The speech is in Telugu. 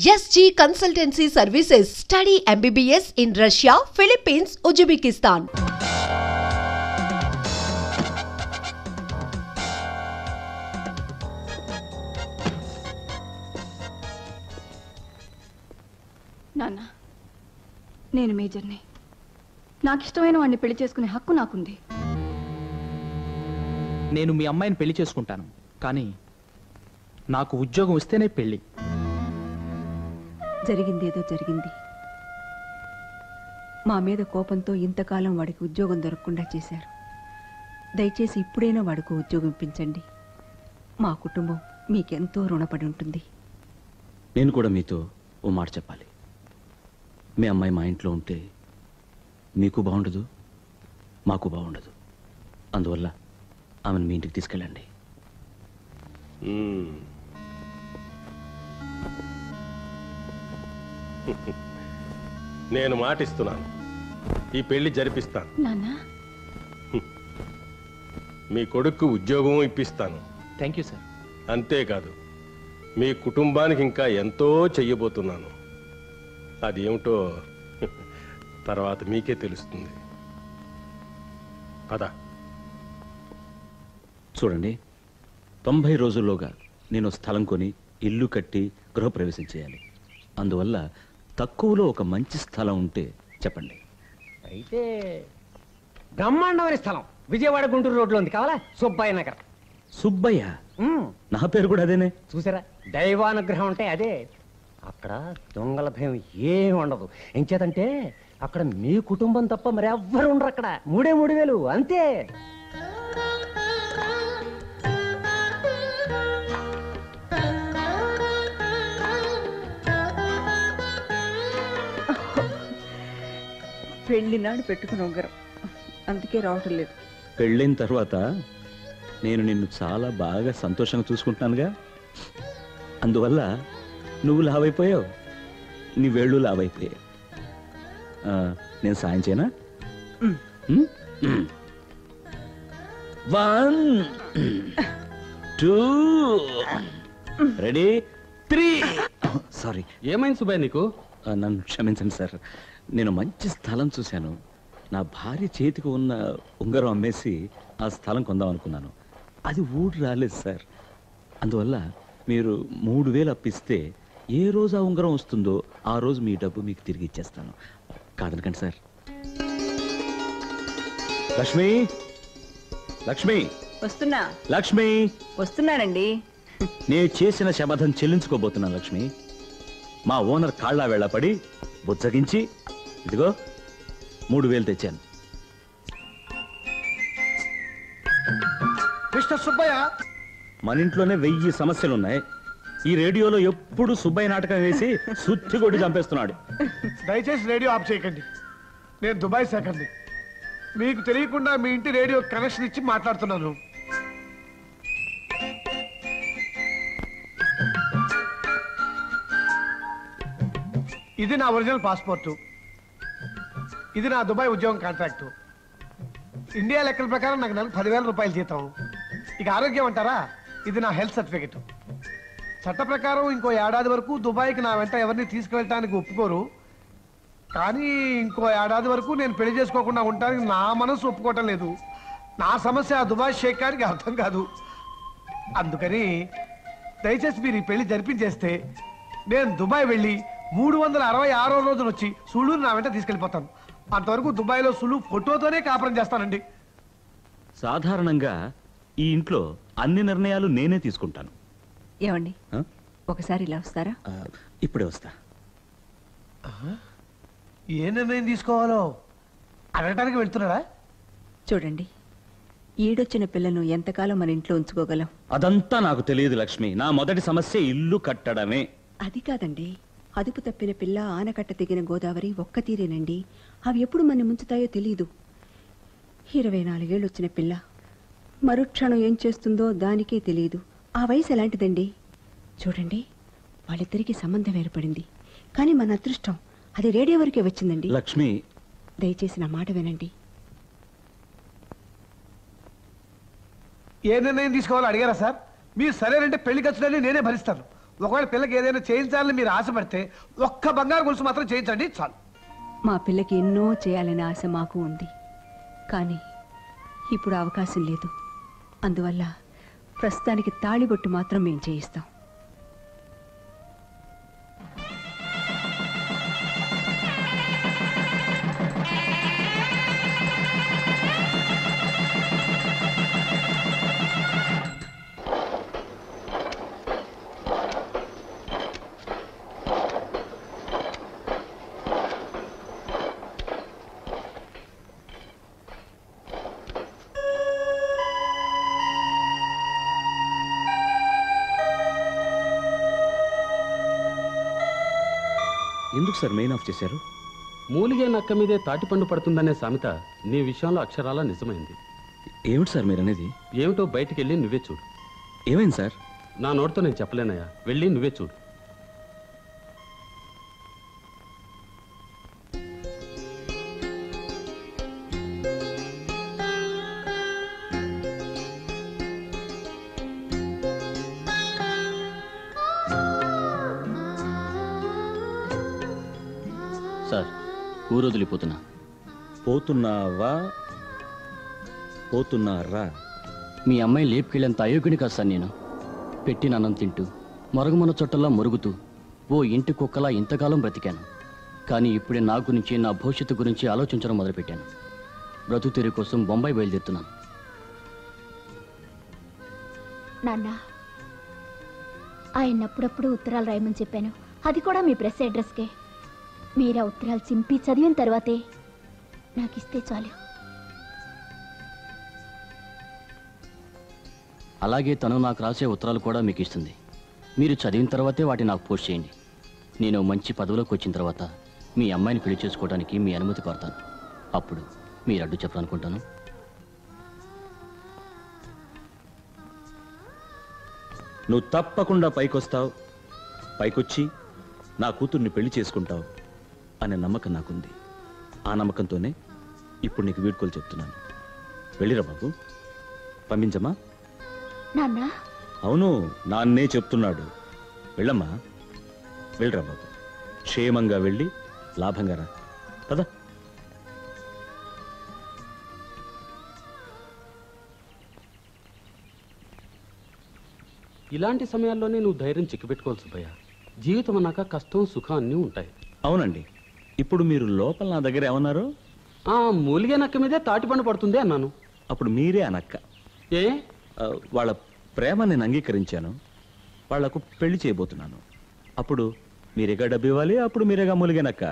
SG Consultancy Services. Study MBBS in Russia, Philippines, Uzbekistan. నాన్న, నేను మేజర్ని. నాకు ఇష్టమైన వాడిని పెళ్లి చేసుకునే హక్కు నాకుంది. నేను మీ అమ్మాయిని పెళ్లి చేసుకుంటాను, కానీ నాకు ఉద్యోగం వస్తేనే పెళ్లి. జరిగిందేదో జరిగింది. మా మీద కోపంతో ఇంతకాలం వాడికి ఉద్యోగం దొరకకుండా చేశారు. దయచేసి ఇప్పుడైనా వాడికి ఉద్యోగం ఇప్పించండి. మా కుటుంబం మీకెంతో రుణపడి ఉంటుంది. నేను కూడా మీతో ఓ మాట చెప్పాలి. మీ అమ్మాయి మా ఇంట్లో ఉంటే మీకు బాగుండదు, మాకు బాగుండదు. అందువల్ల ఆమెను మీ ఇంటికి తీసుకెళ్ళండి. నేను మాటిస్తున్నాను, ఈ పెళ్లి జరిపిస్తాను. నాన్నా, మీ కొడుకు ఉద్యోగం ఇప్పిస్తాను. Thank you sir. అంతేకాదు, మీ కుటుంబానికి ఇంకా ఎంతో చెయ్యబోతున్నాను. అదేమిటో తర్వాత మీకే తెలుస్తుంది. పద. చూడండి, 90 రోజుల్లోగా నేను స్థలం కొని ఇల్లు కట్టి గృహప్రవేశం చేయాలి. అందువల్ల తక్కువలో ఒక మంచి స్థలం ఉంటే చెప్పండి. అయితే బ్రహ్మాండమైన స్థలం విజయవాడ గుంటూరు రోడ్లో ఉంది, కావాలా? సుబ్బయ్య నగర్. సుబ్బయ్య? నా పేరు కూడా అదేనే. చూసారా, దైవానుగ్రహం అంటే అదే. అక్కడ దొంగల భయం ఏమి ఉండదు. ఎంచేతంటే అక్కడ మీ కుటుంబం తప్ప మరి ఎవ్వరు ఉండరు. అక్కడ 3,000 అంతే. పెళ్లినాడు పెట్టుకుని ఉంగరం, అందుకే రావటం లేదు. పెళ్ళైన తర్వాత నేను నిన్ను చాలా బాగా సంతోషంగా చూసుకుంటున్నానుగా. అందువల్ల నువ్వు లావైపోయావు, నీ వేళ్ళు లావైపోయావు. నేను సాయం చేయనా? 1 2 రెడీ 3. సారీ. ఏమైంది సుబ్బయ్య నీకు? నన్ను క్షమించండి సార్. నేను మంచి స్థలం చూశాను. నా భార్య చేతికి ఉన్న ఉంగరం అమ్మేసి ఆ స్థలం కొందాం అనుకున్నాను. అది ఊరు రాలేదు సార్. అందువల్ల మీరు 3,000 అప్పిస్తే ఏ రోజు ఆ ఉంగరం వస్తుందో ఆ రోజు మీ డబ్బు మీకు తిరిగి ఇచ్చేస్తాను. కాదనకండి సార్. లక్ష్మి, లక్ష్మి, వస్తున్నా. లక్ష్మి, వస్తున్నానండి. నేను చేసిన శపథం చెల్లించుకోబోతున్నాను లక్ష్మి. మా ఓనర్ కాళ్ళ వెళ్ళపడి బుజ్జగించి ఇదిగో 3,000 తెచ్చాను. మిస్టర్ సుబ్బయ్య, మన ఇంట్లోనే 1000 సమస్యలున్నాయి. ఈ రేడియోలో ఎప్పుడు సుబ్బయ్య నాటకం వేసి సుత్తి కొట్టి చంపేస్తున్నాడు. దయచేసి రేడియో ఆఫ్ చేయకండి. నేను దుబాయ్ శాఖని. మీకు తెలియకుండా మీ ఇంటి రేడియో కనెక్షన్ ఇచ్చి మాట్లాడుతున్నాను. ఇది నా ఒరిజినల్ పాస్పోర్టు. ఇది నా దుబాయ్ ఉద్యోగం కాంట్రాక్టు. ఇండియా లెక్కల ప్రకారం నాకు నెలకు 10,000 రూపాయలు జీతం. ఇక ఆరోగ్యం అంటారా, ఇది నా హెల్త్ సర్టిఫికెట్. చట్ట ప్రకారం ఇంకో ఏడాది వరకు దుబాయ్కి నా వెంట ఎవరిని తీసుకువెళ్ళటానికి ఒప్పుకోరు. కానీ ఇంకో ఏడాది వరకు నేను పెళ్లి చేసుకోకుండా ఉండటానికి నా మనసు ఒప్పుకోవటం లేదు. నా సమస్య ఆ దుబాయ్ షేక్ గారికి అర్థం కాదు. అందుకని దయచేసి మీరు ఈ పెళ్లి జరిపించేస్తే నేను దుబాయ్ వెళ్ళి 366వ రోజున వచ్చి సులువుని నా వెంట తీసుకెళ్ళిపోతాను. అంతవరకు దుబాయ్లో సులువు ఫోటోతోనే కాపురం చేస్తానండి. సాధారణంగా ఈ ఇంట్లో అన్ని నిర్ణయాలు నేనే తీసుకుంటాను. ఏమండి, ఒకసారి ఇలా వస్తారా? ఇప్పుడే వస్తా. ఏ నిర్ణయం తీసుకోవాలో అడగటానికి వెళ్తున్నారా? చూడండి, ఈడొచ్చిన పిల్లను ఎంతకాలం మన ఇంట్లో ఉంచుకోగలం? అదంతా నాకు తెలియదు లక్ష్మి. నా మొదటి సమస్య ఇల్లు కట్టడమే. అది కాదండి, అదుపు తప్పిన పిల్ల, ఆనకట్ట తెగిన గోదావరి ఒక్క తీరేనండి. అవి ఎప్పుడు మన ముంచుతాయో తెలీదు. 24 ఏళ్ళు వచ్చిన పిల్ల మరుక్షణం ఏం చేస్తుందో దానికే తెలియదు. ఆ వయసు ఎలాంటిదండి? చూడండి, వాళ్ళిద్దరికీ సంబంధం ఏర్పడింది. కానీ మన అదృష్టం అది రేడియో వరకే వచ్చిందండి. లక్ష్మి, దయచేసి నా మాట వినండి. ఏ నిర్ణయం తీసుకోవాలో అడిగారా సార్? మీరు సరేనంటే పెళ్లి ఖర్చులన్నీ నేనే భరిస్తాను. ఒకవేళ పిల్లకి ఏదైనా చేయించాలని మీరు ఆశపడితే ఒక్క బంగారు గొలుసు మాత్రం చేయించండి చాలు. మా పిల్లకి ఎన్నో చేయాలనే ఆశ మాకు ఉంది, కానీ ఇప్పుడు అవకాశం లేదు. అందువల్ల ప్రస్తుతానికి తాళిబొట్టు మాత్రం మేము చేయిస్తాం. ఎందుకు సార్ మెయిన్ ఆఫ్ చేశారు? మూలిగే నక్క మీదే తాటిపండు పడుతుందనే సామెత నీ విషయంలో అక్షరాలా నిజమైంది. ఏమిటి సార్ మీరు అనేది? ఏమిటో బయటికి వెళ్ళి నువ్వే చూడు. ఏమైంది సార్? నా నోటితో నేను చెప్పలేనయ్యా, వెళ్ళి నువ్వే చూడు. సార్, ఊరు వదిలిపోతున్నా. పోతున్నావా పోతున్నారా? మీ అమ్మాయి లేపుకెళ్ళేంత అయోగ్యుని కాదు సార్ నేను. పెట్టిన అన్నం తింటూ మరుగుమన చుట్టల్లా మరుగుతూ ఓ ఇంటి కుక్కలా ఇంతకాలం బ్రతికాను. కానీ ఇప్పుడే నా గురించి, నా భవిష్యత్తు గురించి ఆలోచించడం మొదలుపెట్టాను. బ్రతుకు తెరి కోసం బొంబాయి బయలుదేరుతున్నాను. నాన్న, ఆయన అప్పుడప్పుడు ఉత్తరాలు రాయమని చెప్పాను, అది కూడా మీ ప్రెస్ అడ్రస్కే. మీరా ఉత్తరాలు చింపి చదివిన తర్వాతే నాకు ఇస్తే చాలు. అలాగే తను నాకు రాసే ఉత్తరాలు కూడా మీకు ఇస్తుంది. మీరు చదివిన తర్వాతే వాటిని నాకు పోస్ట్ చేయండి. నేను మంచి పదవిలోకి వచ్చిన తర్వాత మీ అమ్మాయిని పెళ్లి చేసుకోవడానికి మీ అనుమతి కోరతాను. అప్పుడు మీరు అడ్డు చెప్పాలనుకుంటాను. నువ్వు తప్పకుండా పైకొస్తావు, పైకొచ్చి నా కూతుర్ని పెళ్లి చేసుకుంటావు అనే నమ్మకం నాకుంది. ఆ నమ్మకంతోనే ఇప్పుడు నీకు వీడ్కోలు చెప్తున్నాను. వెళ్ళిరా బాబు. పంపించమ్మా. నాన్న, అవును, నాన్నే చెప్తున్నాడు. వెళ్ళమ్మా, వెళ్ళిరా బాబు. క్షేమంగా వెళ్ళి లాభంగా రా. పద. ఇలాంటి సమయాల్లోనే నువ్వు ధైర్యం చిక్కిపెట్టుకోవాలి సుబ్బయ్య. జీవితం అన్నాక కష్టం సుఖం అన్నీ ఉంటాయి. అవునండి. ఇప్పుడు మీరు లోపల నా దగ్గర ఏమన్నారు? మూలిగే నక్క మీదే తాటిపండు పడుతుంది అన్నాను. అప్పుడు మీరే అనక్క. ఏ? వాళ్ళ ప్రేమ నేను అంగీకరించాను, వాళ్లకు పెళ్లి చేయబోతున్నాను. అప్పుడు మీరేగా డబ్బు ఇవ్వాలి, అప్పుడు మీరేగా మూలిగే నక్క.